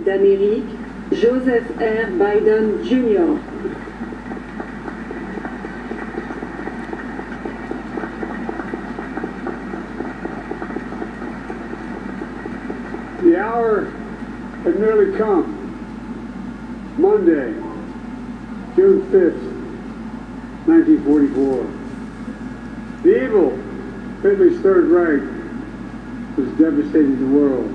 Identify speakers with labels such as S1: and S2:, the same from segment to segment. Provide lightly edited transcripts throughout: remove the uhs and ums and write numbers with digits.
S1: d'Amérique, Joseph R. Biden Jr.
S2: The hour had nearly come. Monday, June 5th, 1944. The evil Hitler's Third Reich was devastating the world.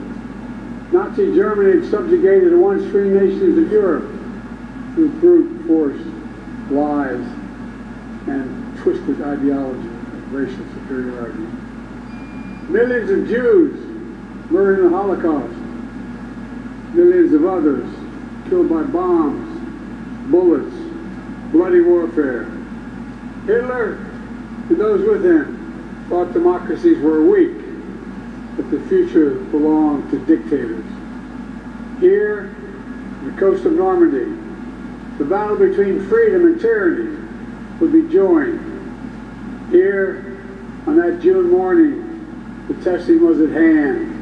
S2: Nazi Germany had subjugated the once free nations of Europe through brute force, lies, and twisted ideology of racial superiority. Millions of Jews murdered in the Holocaust. Millions of others killed by bombs, bullets, bloody warfare. Hitler and those with him thought democracies were weak, that the future belonged to dictators. Here, on the coast of Normandy, the battle between freedom and tyranny would be joined. Here, on that June morning, the testing was at hand.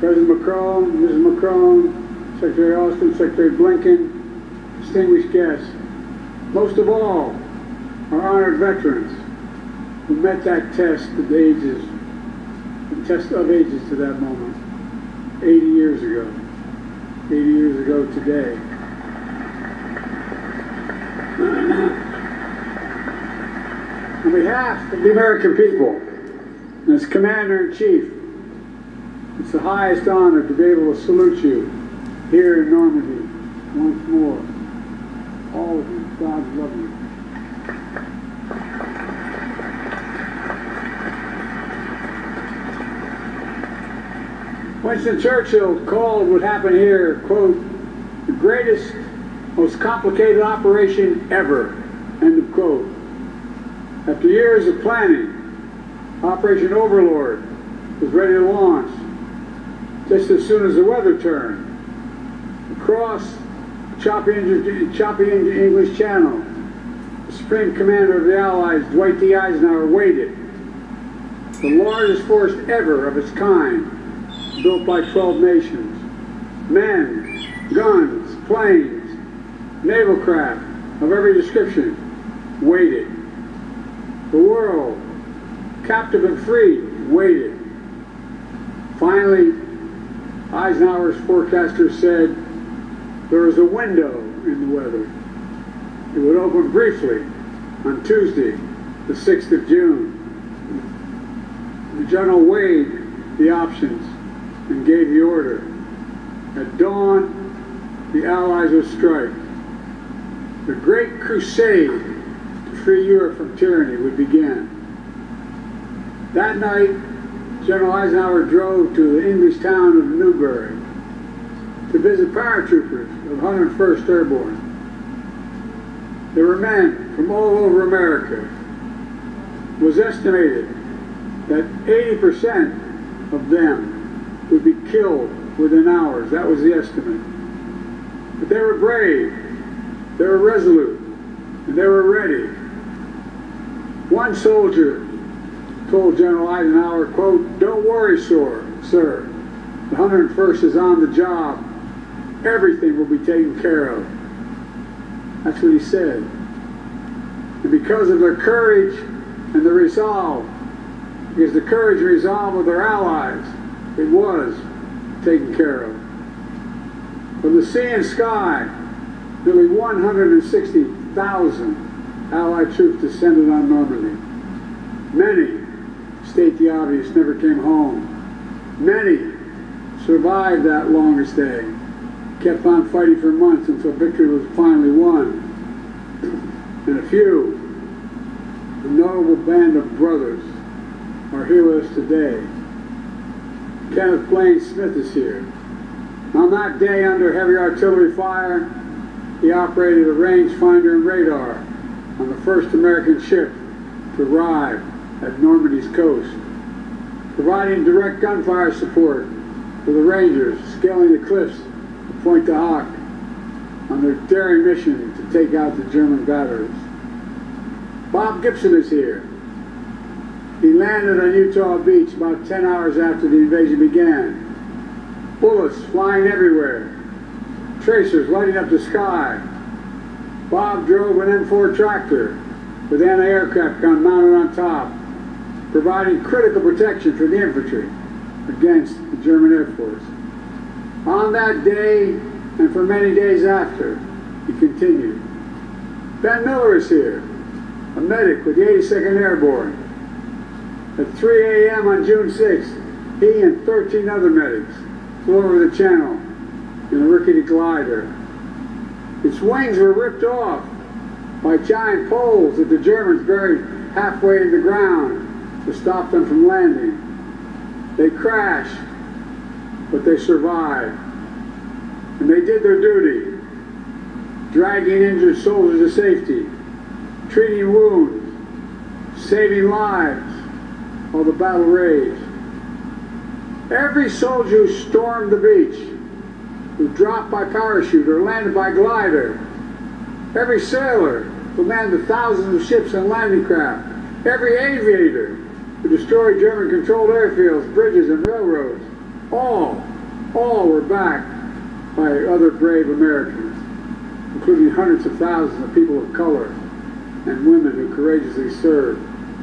S2: President Macron, Mrs. Macron, Secretary Austin, Secretary Blinken, distinguished guests, most of all, our honored veterans who met that test of ages, the test of ages to that moment, 80 years ago. 80 years ago today. On behalf of the American people, and as Commander-in-Chief, it's the highest honor to be able to salute you here in Normandy once more. All of you, God love you. Winston Churchill called what happened here, quote, the greatest, most complicated operation ever, end of quote. After years of planning, Operation Overlord was ready to launch just as soon as the weather turned. Across choppy English Channel, the Supreme Commander of the Allies, Dwight D. Eisenhower, waited. The largest force ever of its kind, built by 12 nations. Men, guns, planes, naval craft of every description waited. The world, captive and free, waited. Finally, Eisenhower's forecaster said there was a window in the weather. It would open briefly on Tuesday, the 6th of June. The general weighed the options and gave the order. At dawn, the Allies would strike. The great crusade to free Europe from tyranny would begin. That night, General Eisenhower drove to the English town of Newbury to visit paratroopers of 101st Airborne. There were men from all over America. It was estimated that 80% of them would be killed within hours. That was the estimate. But they were brave, they were resolute, and they were ready. One soldier told General Eisenhower, quote, don't worry, sir. The 101st is on the job. Everything will be taken care of. That's what he said. And because of their courage and their resolve, because the courage and resolve of their allies, it was taken care of. From the sea and sky, nearly 160,000 Allied troops descended on Normandy. Many, state the obvious, never came home. Many survived that longest day, kept on fighting for months until victory was finally won. And a few, a notable band of brothers, are heroes today. Kenneth Blaine Smith is here. On that day, under heavy artillery fire, he operated a rangefinder and radar on the first American ship to arrive at Normandy's coast, providing direct gunfire support for the Rangers scaling the cliffs of Pointe du Hoc on their daring mission to take out the German batteries. Bob Gibson is here. He landed on Utah Beach about 10 hours after the invasion began. bullets flying everywhere, tracers lighting up the sky. Bob drove an M4 tractor with anti-aircraft gun mounted on top, providing critical protection for the infantry against the German Air Force. On that day, and for many days after, he continued. Ben Miller is here, a medic with the 82nd Airborne. At 3 a.m. on June 6th, he and 13 other medics flew over the channel in a rickety glider. Its wings were ripped off by giant poles that the Germans buried halfway in the ground to stop them from landing. They crashed, but they survived. And they did their duty, dragging injured soldiers to safety, treating wounds, saving lives while the battle raged. Every soldier who stormed the beach, who dropped by parachute or landed by glider, every sailor who manned the thousands of ships and landing craft, every aviator who destroyed German-controlled airfields, bridges, and railroads, all were backed by other brave Americans, including hundreds of thousands of people of color and women who courageously served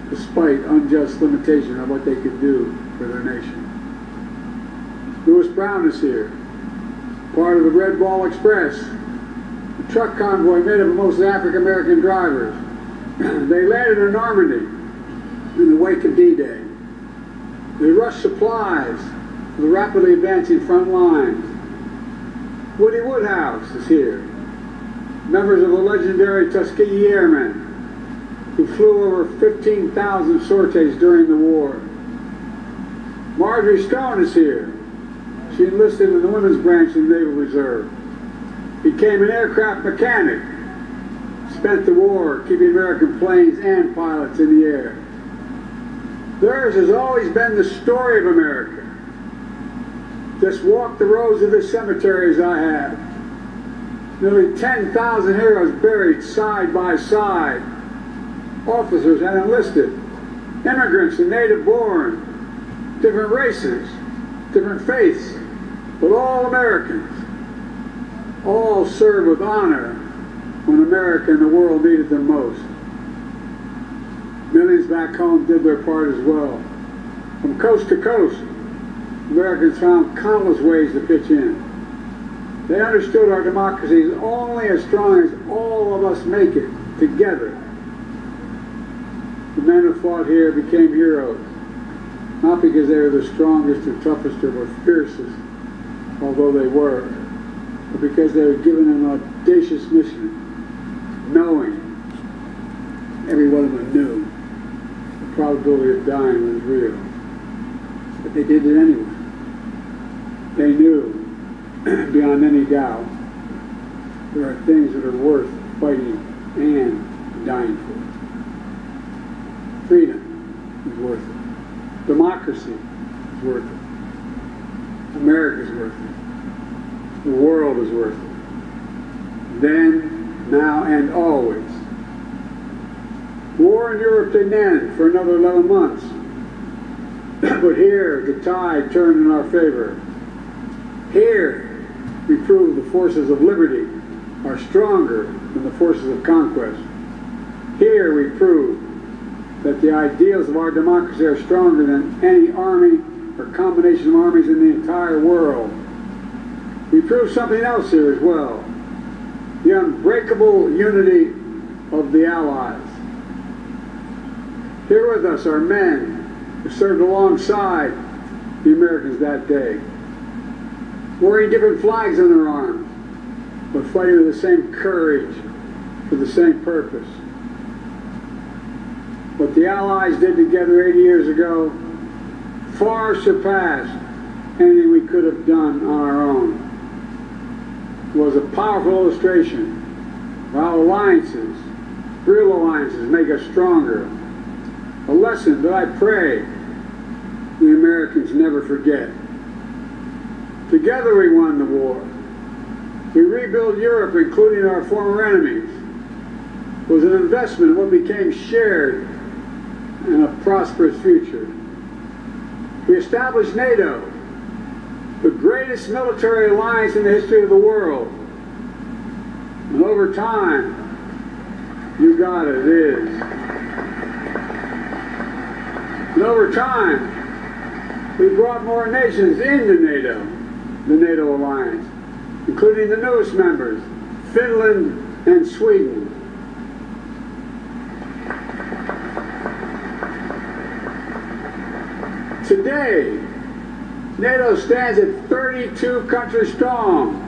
S2: despite unjust limitation of what they could do for their nation. Lewis Brown is here, part of the Red Ball Express, a truck convoy made up of mostly African-American drivers. They landed in Normandy in the wake of D-Day. They rushed supplies to the rapidly advancing front lines. Woody Woodhouse is here, members of the legendary Tuskegee Airmen, who flew over 15,000 sorties during the war. Marjorie Stone is here. She enlisted in the women's branch of the Naval Reserve, became an aircraft mechanic, spent the war keeping American planes and pilots in the air. Theirs has always been the story of America. Just walk the rows of this cemetery as I have. Nearly 10,000 heroes buried side by side. Officers and enlisted, immigrants and native-born, different races, different faiths, but all Americans. All served with honor when America and the world needed them most. Millions back home did their part as well. From coast to coast, Americans found countless ways to pitch in. They understood our democracy is only as strong as all of us make it together. The men who fought here became heroes, not because they were the strongest or toughest or fiercest, although they were, but because they were given an audacious mission, knowing, every one of them knew, the probability of dying was real. But they did it anyway. They knew, beyond any doubt, there are things that are worth fighting and dying for. Freedom is worth it. Democracy is worth it. America is worth it. The world is worth it. Then, now, and always. War in Europe didn't end for another 11 months. But here, the tide turned in our favor. Here, we proved the forces of liberty are stronger than the forces of conquest. Here, we proved that the ideals of our democracy are stronger than any army or combination of armies in the entire world. We proved something else here as well. The unbreakable unity of the Allies. Here with us are men who served alongside the Americans that day, wearing different flags on their arms, but fighting with the same courage for the same purpose. What the Allies did together 80 years ago far surpassed anything we could have done on our own. It was a powerful illustration of how alliances, real alliances, make us stronger. A lesson that I pray the Americans never forget. Together we won the war. We rebuilt Europe, including our former enemies. It was an investment in what became shared and a prosperous future. We established NATO, the greatest military alliance in the history of the world. And over time, you got it, it is. And over time, we brought more nations into NATO, the NATO alliance, including the newest members, Finland and Sweden. Today, NATO stands at 32 countries strong,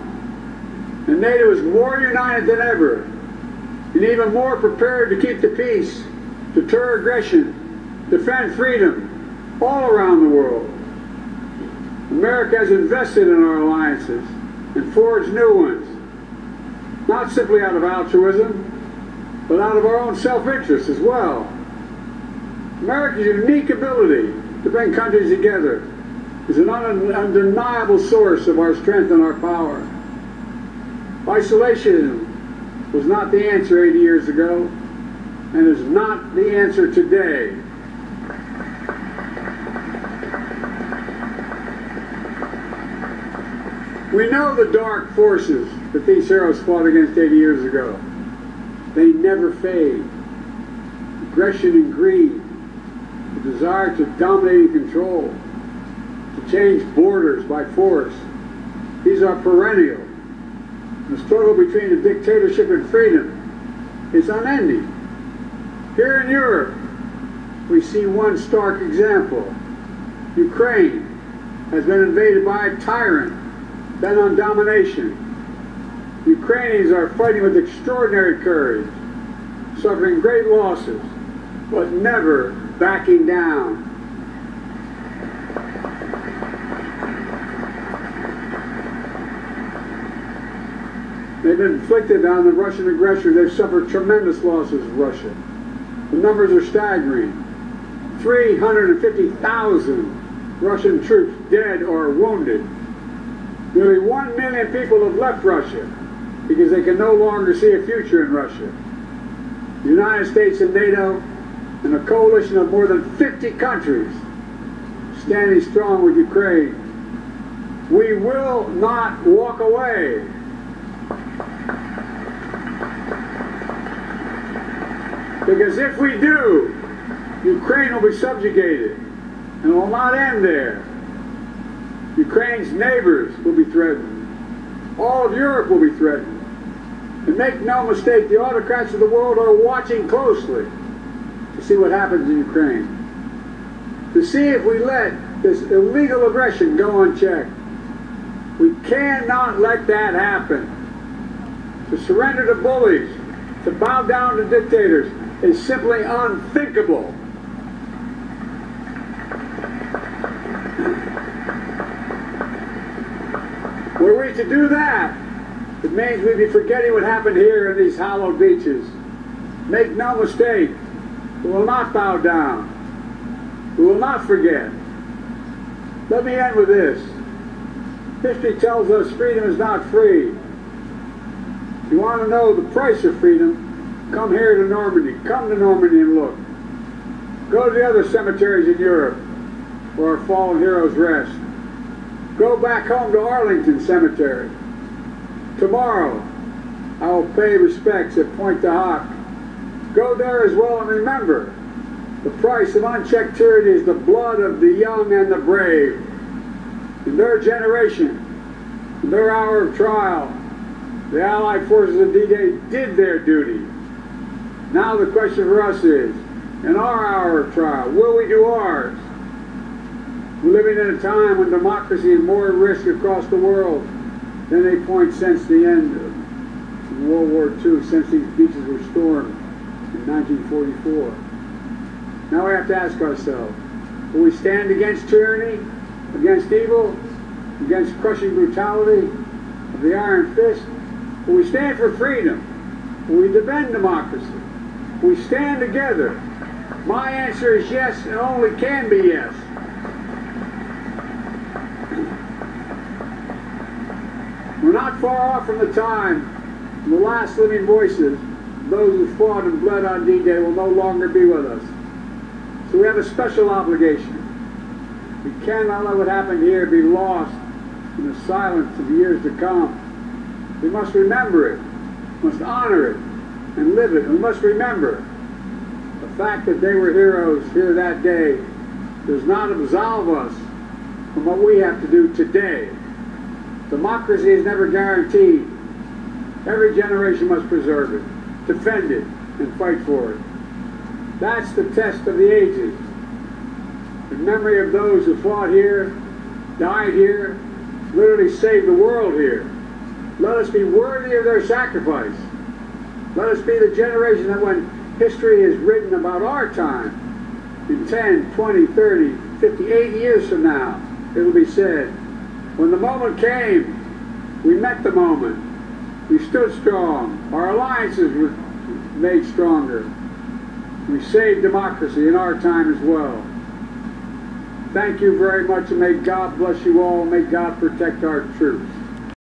S2: and NATO is more united than ever, and even more prepared to keep the peace, deter aggression, defend freedom all around the world. America has invested in our alliances and forged new ones, not simply out of altruism, but out of our own self-interest as well. America's unique ability to bring countries together is an undeniable source of our strength and our power. Isolation was not the answer 80 years ago, and is not the answer today. We know the dark forces that these heroes fought against 80 years ago. They never fade. Aggression and greed, the desire to dominate and control, to change borders by force, these are perennial. The struggle between the dictatorship and freedom is unending. Here in Europe, we see one stark example. Ukraine has been invaded by a tyrant bent on domination. Ukrainians are fighting with extraordinary courage, suffering great losses, but never backing down. They've been inflicted on the Russian aggressor. They've suffered tremendous losses, Russia. The numbers are staggering. 350,000 Russian troops dead or wounded. Nearly 1 million people have left Russia because they can no longer see a future in Russia. The United States and NATO and a coalition of more than 50 countries standing strong with Ukraine. We will not walk away. Because if we do, Ukraine will be subjugated, and it will not end there. Ukraine's neighbors will be threatened. All of Europe will be threatened. And make no mistake, the autocrats of the world are watching closely to see what happens in Ukraine. To see if we let this illegal aggression go unchecked. We cannot let that happen. To surrender to bullies, to bow down to dictators, is simply unthinkable. Were we to do that, it means we'd be forgetting what happened here in these hallowed beaches. Make no mistake, we will not bow down. We will not forget. Let me end with this. History tells us freedom is not free. If you want to know the price of freedom, come here to Normandy. Come to Normandy and look. Go to the other cemeteries in Europe where our fallen heroes rest. Go back home to Arlington Cemetery. Tomorrow, I will pay respects at Pointe du Hoc. Go there as well and remember, the price of unchecked tyranny is the blood of the young and the brave. In their generation, in their hour of trial, the Allied forces of D-Day did their duty. Now the question for us is, in our hour of trial, will we do ours? We're living in a time when democracy is more at risk across the world than any point since the end of World War II, since these beaches were stormed in 1944. Now we have to ask ourselves, will we stand against tyranny, against evil, against crushing brutality of the iron fist? Will we stand for freedom? Will we defend democracy? Will we stand together? My answer is yes, and only can be yes. We're not far off from the time when the last living voices, those who fought and bled on D-Day, will no longer be with us. So we have a special obligation. We cannot let what happened here be lost in the silence of the years to come. We must remember it, must honor it, and live it. We must remember the fact that they were heroes here that day does not absolve us from what we have to do today. Democracy is never guaranteed. Every generation must preserve it, defend it, and fight for it. That's the test of the ages. In memory of those who fought here, died here, literally saved the world here. Let us be worthy of their sacrifice. Let us be the generation that when history is written about our time, in 10, 20, 30, 50, 80 years from now, it will be said, when the moment came, we met the moment. We stood strong. Our alliances were made stronger. We saved democracy in our time as well. Thank you very much, and may God bless you all. May God protect our troops.